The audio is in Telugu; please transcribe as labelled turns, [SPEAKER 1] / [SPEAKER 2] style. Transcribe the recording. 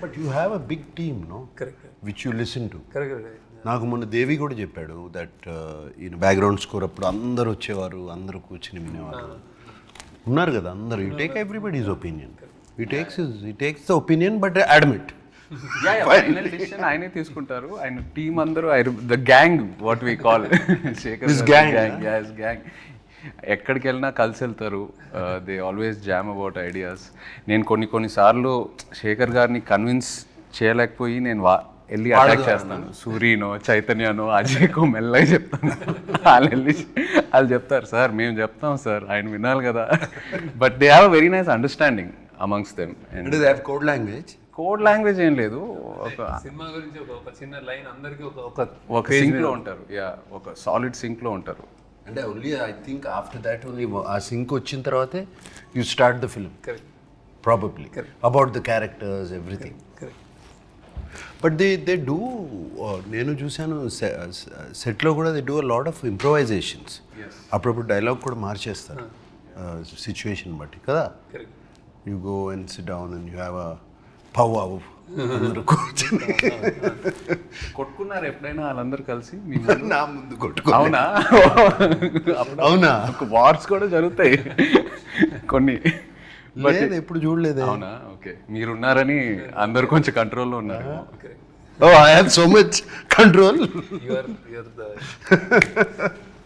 [SPEAKER 1] But you have a big team no which you listen to. నాకు మొన్న దేవి కూడా చెప్పాడు దట్ ఈయన బ్యాక్గ్రౌండ్ స్కోర్ అప్పుడు అందరు వచ్చేవారు, అందరూ కూర్చుని వినేవారు ఉన్నారు కదా అందరు. You take everybody's opinion, you takes the opinion but admit.
[SPEAKER 2] Final decision ఆయనే తీసుకుంటారు. ఆయన టీమ్ అందరూ the gang what we call Shekhar gang ఎక్కడికి వెళ్ళినా కలిసి వెళ్తారు. They always jam about ideas. నేను కొన్నిసార్లు శేఖర్ గారిని కన్విన్స్ చేయలేకపోయి నేను వెళ్ళి అటాక్ చేస్తాను. సూర్యనో చైతన్యనో అజయ్కో మెల్లగా చెప్తాను. వాళ్ళు చెప్తారు సార్ మేము చెప్తాం సార్ ఆయన వినాలి కదా. But they have a very nice understanding amongst them. Code language ఏం లేదు. ఒక
[SPEAKER 3] సినిమా గురించి ఒక చిన్న లైన్ అందరికి
[SPEAKER 2] ఒక సింక్ లో ఉంటారు. ఒక సాలిడ్ సింక్ లో ఉంటారు.
[SPEAKER 1] అంటే only I think after that only ఆ సింక్ వచ్చిన తర్వాతే you start the film probably about the characters everything. But they do, నేను చూశాను సెట్లో కూడా they do a lot of improvisations. అప్పుడప్పుడు డైలాగ్ కూడా మార్చేస్తారు సిచ్యువేషన్ బట్టి కదా. You go and SIT down and you have a pow అందరూ కూర్చొని
[SPEAKER 2] కొట్టుకున్నారు ఎప్పుడైనా వాళ్ళందరూ కలిసి
[SPEAKER 1] నా ముందు కొట్టుకో.
[SPEAKER 2] అవునా?
[SPEAKER 1] అవునా?
[SPEAKER 2] వార్స్ కూడా జరుగుతాయి కొన్ని.
[SPEAKER 1] లేదు ఎప్పుడు చూడలేదు.
[SPEAKER 2] అవునా? ఓకే, మీరున్నారని అందరు కొంచెం కంట్రోల్లో ఉన్నారు.
[SPEAKER 1] Oh, I have so much control.
[SPEAKER 3] You are the